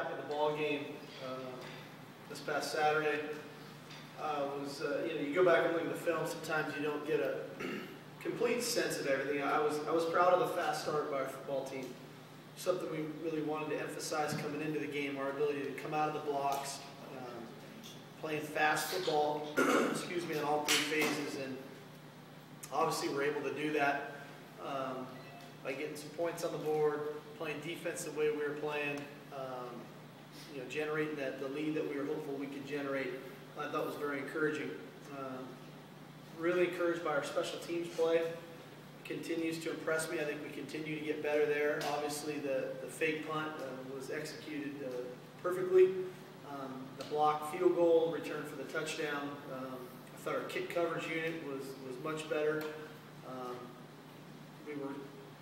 recap of the ball game this past Saturday. You go back and look at the film. Sometimes you don't get a complete sense of everything. I was proud of the fast start by our football team. Something we really wanted to emphasize coming into the game: our ability to come out of the blocks, playing fast football. Excuse me, in all three phases, and obviously we're able to do that by getting some points on the board, playing defense the way we were playing, generating the lead that we were hopeful we could generate. I thought was very encouraging. Really encouraged by our special teams play. Continues to impress me. I think we continue to get better there. Obviously, the fake punt was executed perfectly. The block field goal, return for the touchdown. I thought our kick coverage unit was much better. We were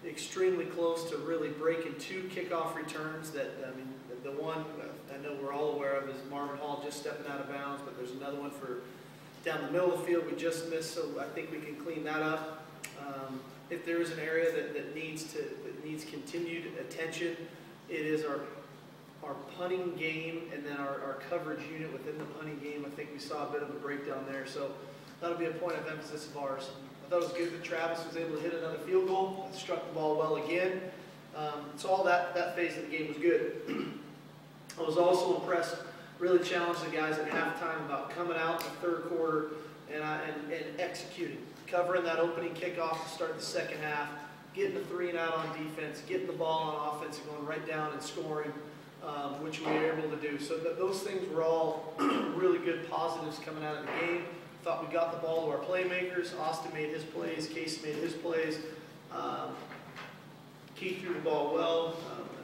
extremely close to really breaking two kickoff returns. The one I know we're all aware of is Marvin Hall just stepping out of bounds, but there's another one for down the middle of the field we just missed, so I think we can clean that up. If there is an area that needs continued attention, it is our punting game, and then our coverage unit within the punting game. I think we saw a bit of a breakdown there, so that'll be a point of emphasis of ours. I thought it was good that Travis was able to hit another field goal, struck the ball well again. So all that phase of the game was good. I was also impressed, really challenged the guys at halftime about coming out in the third quarter and executing, covering that opening kickoff to start the second half, getting the 3 and out on defense, getting the ball on offense and going right down and scoring, which we were able to do. So those things were all really good positives coming out of the game. Thought we got the ball to our playmakers. Austin made his plays. Casey made his plays. Keith threw the ball well.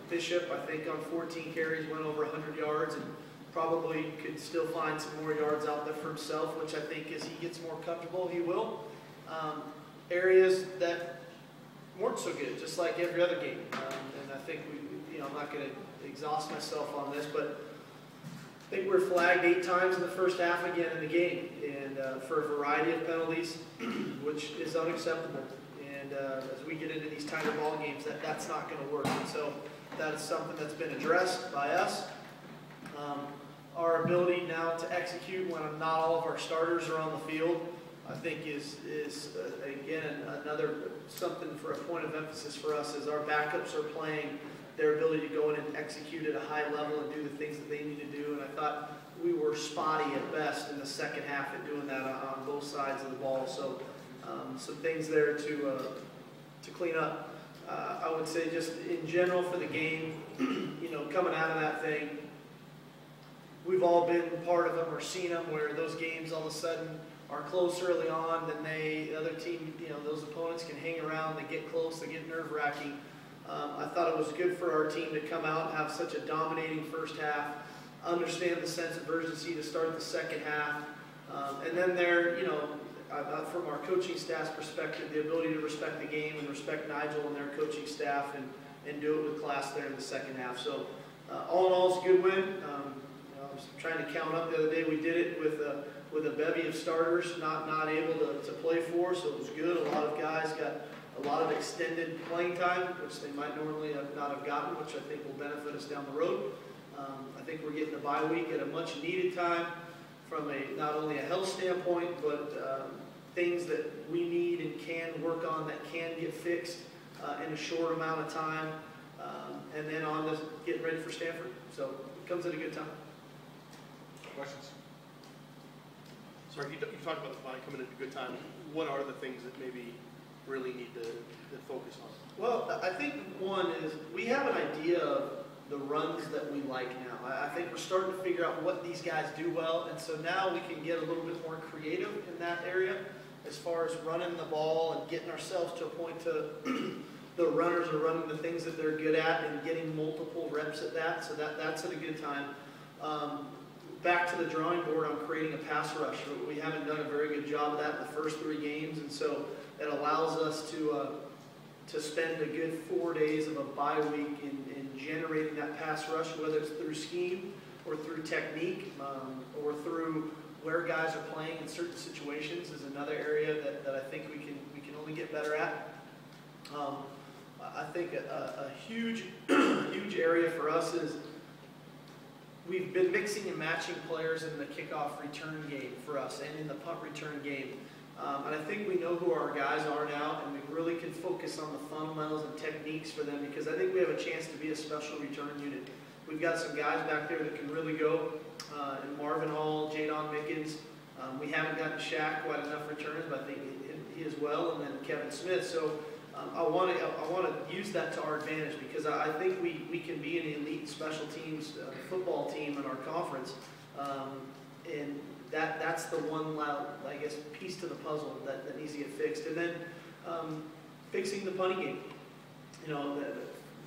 Bishop, I think, on 14 carries went over 100 yards and probably could still find some more yards out there for himself, which I think as he gets more comfortable, he will. Areas that weren't so good, just like every other game. And I think I'm not going to exhaust myself on this, but I think we were flagged 8 times in the first half again in the game, and for a variety of penalties, which is unacceptable. And as we get into these tighter ball games, that's not going to work. And so that is something that's been addressed by us. Our ability now to execute when not all of our starters are on the field, I think is again another something for a point of emphasis for us, as our backups are playing. Their ability to go in and execute at a high level and do the things that they need to do. And I thought we were spotty at best in the second half at doing that on both sides of the ball. So some things there to clean up. I would say just in general for the game, coming out of that thing, we've all been part of them or seen them where those games all of a sudden are close early on, then the other team, those opponents can hang around, they get close, they get nerve-wracking. I thought it was good for our team to come out and have such a dominating first half, understand the sense of urgency to start the second half, and then from our coaching staff's perspective, the ability to respect the game and respect Nigel and their coaching staff and do it with class there in the second half. So all in all, it's a good win. I was trying to count up the other day. We did it with a bevy of starters not able to play for, so it was good. A lot of guys got a lot of extended playing time, which they might normally not have gotten, which I think will benefit us down the road. I think we're getting a bye week at a much needed time from not only a health standpoint, but things that we need and can work on that can get fixed in a short amount of time, and then on to getting ready for Stanford. So it comes at a good time. Questions? Sorry, you talked about the bye coming at a good time. What are the things that maybe really need to focus on? Well, I think one is we have an idea of the runs that we like now. I think we're starting to figure out what these guys do well, and so now we can get a little bit more creative in that area as far as running the ball and getting ourselves to a point to the runners are running the things that they're good at and getting multiple reps at that, so that's at a good time. Back to the drawing board on creating a pass rush. We haven't done a very good job of that in the first 3 games, and so it allows us to spend a good 4 days of a bye week in generating that pass rush, whether it's through scheme or through technique or through where guys are playing in certain situations is another area that I think we can only get better at. I think a huge area for us is we've been mixing and matching players in the kickoff return game for us and in the punt return game. And I think we know who our guys are now, and we really can focus on the fundamentals and techniques for them, because I think we have a chance to be a special return unit. We've got some guys back there that can really go, in Marvin Hall, Jadon Mickens. We haven't gotten Shaq quite enough returns, but I think he as well, and then Kevin Smith. So I want to use that to our advantage, because I think we can be an elite special teams football team in our conference, and that's the one, I guess, piece to the puzzle that needs to get fixed. And then fixing the punting game. You know,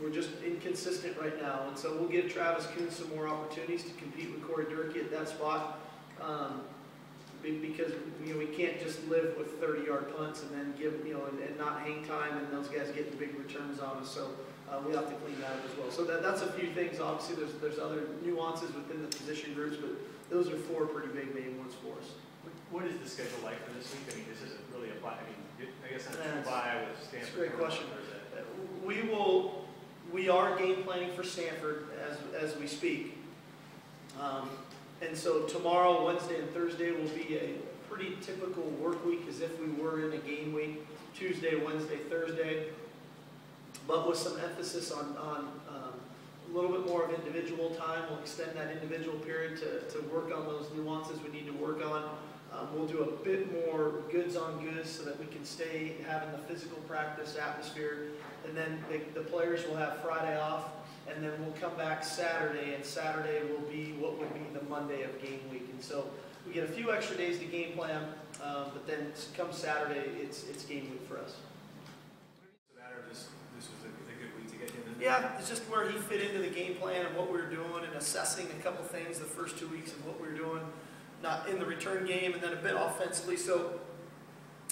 we're just inconsistent right now, and so we'll give Travis Kuhn some more opportunities to compete with Corey Durkee at that spot. Because we can't just live with 30-yard punts and then give and not hang time, and those guys getting big returns on us. So we have to clean that up as well. So that's a few things. Obviously, there's other nuances within the position groups, but those are 4 pretty big main ones for us. What is the schedule like for this week? I mean, this isn't really a bye. I mean, I guess that's a bye with Stanford. That's a great question. We are game planning for Stanford as we speak. And so tomorrow, Wednesday, and Thursday will be a pretty typical work week, as if we were in a game week. Tuesday, Wednesday, Thursday, but with some emphasis on a little bit more of individual time. We'll extend that individual period to work on those nuances we need to work on. We'll do a bit more goods on goods so that we can stay having the physical practice atmosphere. And then the players will have Friday off. And then we'll come back Saturday, and Saturday will be what would be the Monday of game week. And so we get a few extra days to game plan, but then come Saturday, it's game week for us. Does it matter if this was a good week to get him in? Yeah, it's just where he fit into the game plan and what we were doing, and assessing a couple things the first 2 weeks of what we were doing, not in the return game, and then a bit offensively. So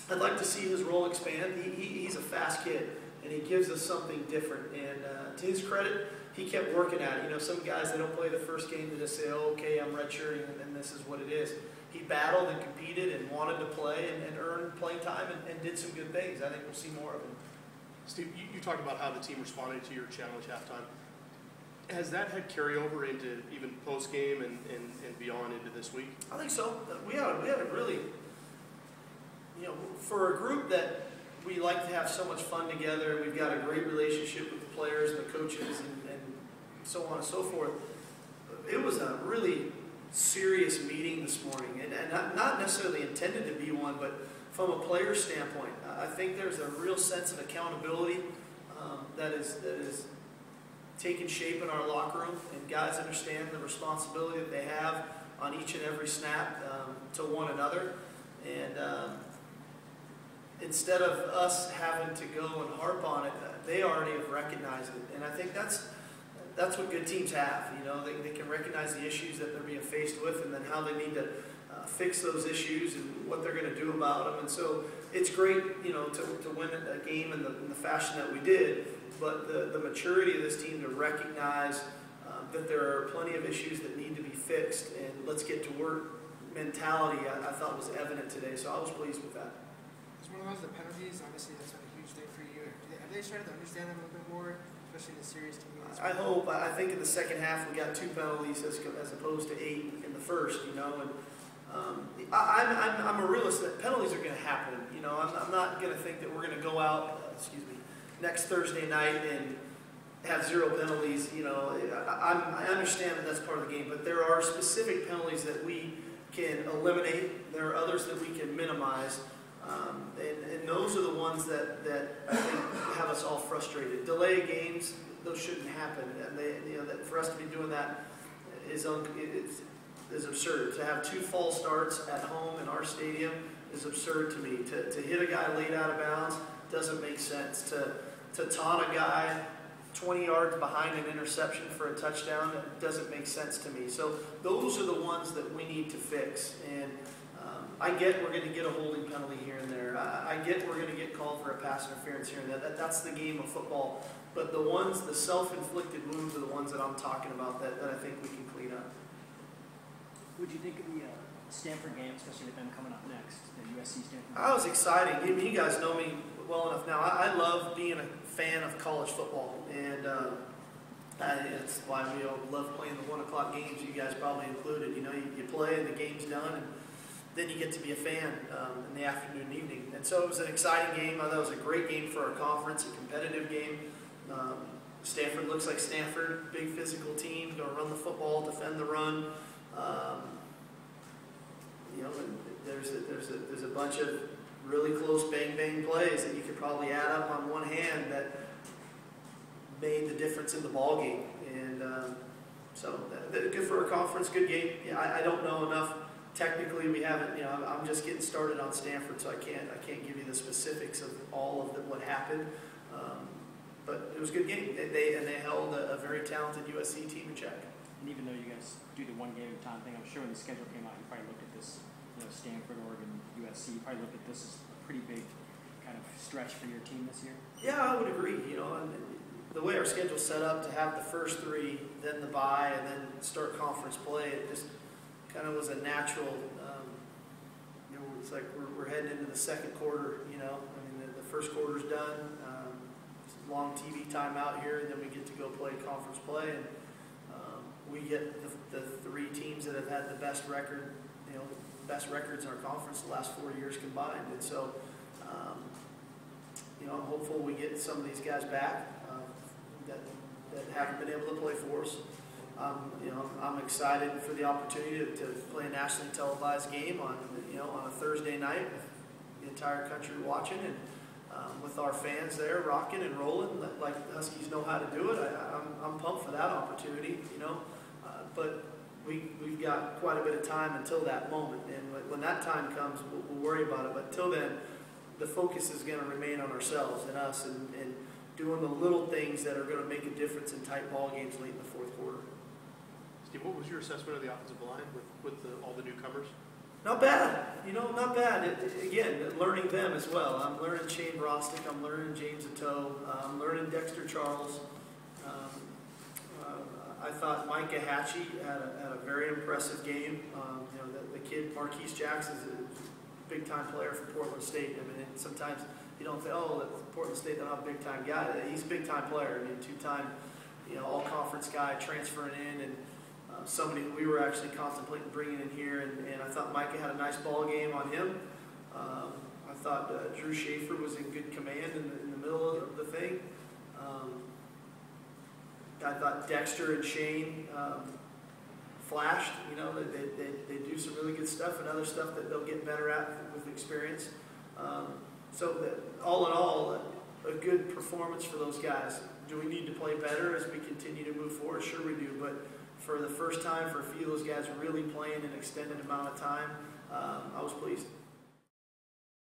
I'd like to see his role expand. He's a fast kid, and he gives us something different. And to his credit, he kept working at it. You know, some guys, they don't play the first game, they just say, oh, okay, I'm redshirting, and this is what it is. He battled and competed and wanted to play and earn playing time and did some good things. I think we'll see more of him. Steve, you talked about how the team responded to your challenge halftime. Has that had carryover into even post-game and beyond into this week? I think so. We had a really, for a group that we like to have so much fun together, we've got a great relationship with the players and the coaches and so on and so forth. It was a really serious meeting this morning, and not necessarily intended to be one, but from a player standpoint, I think there's a real sense of accountability that is taking shape in our locker room, and guys understand the responsibility that they have on each and every snap to one another. And instead of us having to go and harp on it, they already have recognized it. And I think that's what good teams have. They can recognize the issues that they're being faced with, and then how they need to fix those issues and what they're going to do about them. And so it's great, to win a game in the fashion that we did. But the maturity of this team to recognize that there are plenty of issues that need to be fixed, and let's get to work mentality, I thought was evident today. So I was pleased with that. It's one of those, the penalties, obviously that's been a huge thing for you. Have they started to understand them a little bit more, especially in the series team? I hope. I think in the second half we got 2 penalties as opposed to 8 in the first, and I'm a realist that penalties are going to happen. I'm not going to think that we're going to go out, next Thursday night and have 0 penalties. I understand that that's part of the game, but there are specific penalties that we can eliminate. There are others that we can minimize. And those are the ones that I think have us all frustrated. Delay games, those shouldn't happen. And that for us to be doing that is absurd. To have 2 false starts at home in our stadium is absurd to me. To hit a guy late out of bounds doesn't make sense. To taunt a guy 20 yards behind an interception for a touchdown doesn't make sense to me. So those are the ones that we need to fix. And I get we're going to get a holding penalty here and there. I get we're going to get called for a pass interference here and there. That's the game of football. But the self-inflicted wounds are the ones that I'm talking about that I think we can clean up. What do you think of the Stanford game, especially with them coming up next, the USC Stanford game? I was excited. You guys know me well enough now. I love being a fan of college football. And That's why we all love playing the 1 o'clock games, you guys probably included. You know, you play and the game's done, and then you get to be a fan in the afternoon and evening. And so it was an exciting game. I thought it was a great game for our conference, a competitive game. Stanford looks like Stanford, big physical team, going to run the football, defend the run. You know, there's a bunch of really close bang plays that you could probably add up on one hand that made the difference in the ball game. And so good for our conference, good game. Yeah, I don't know enough. Technically, we haven't. You know, I'm just getting started on Stanford, so I can't give you the specifics of all of what happened. But it was a good game. They held a very talented USC team in check. And even though you guys do the one game at a time thing, I'm sure when the schedule came out, you probably looked at this, you know, Stanford, Oregon, USC. You probably looked at this as a pretty big kind of stretch for your team this year. Yeah, I would agree. You know, and the way our schedule's set up to have the first three, then the bye, and then start conference play, it just kind of was a natural. You know, it's like we're heading into the second quarter. You know, I mean the first quarter's done. Long TV timeout here, and then we get to go play conference play, and we get the three teams that have had the best record, you know, best records in our conference the last 4 years combined. And so, you know, I'm hopeful we get some of these guys back that haven't been able to play for us. You know, I'm excited for the opportunity to play a nationally televised game on a Thursday night with the entire country watching, and with our fans there rocking and rolling like the Huskies know how to do it. I'm pumped for that opportunity, you know. But we've got quite a bit of time until that moment, and when that time comes, we'll worry about it. But till then, the focus is going to remain on ourselves and us, and doing the little things that are going to make a difference in tight ball games late in the fourth quarter. Steve, what was your assessment of the offensive line with all the newcomers? Not bad, you know, not bad. Again, learning them as well. I'm learning Shane Brostick, I'm learning James Attoh, I'm learning Dexter Charles. I thought Micah Hatchie had a very impressive game. You know, the kid Marquise Jackson is a big-time player for Portland State. I mean, sometimes you don't think, oh, Portland State, they're not a big-time guy. He's a big-time player. I mean, two-time, you know, all-conference guy transferring in, and somebody who we were actually contemplating bringing in here, and I thought Micah had a nice ball game on him. I thought Drew Schaefer was in good command in the middle of the thing. I thought Dexter and Shane flashed. You know, they do some really good stuff and other stuff that they'll get better at with experience. So all in all, a good performance for those guys. Do we need to play better as we continue to move forward? Sure we do, but for the first time for a few of those guys really playing an extended amount of time, I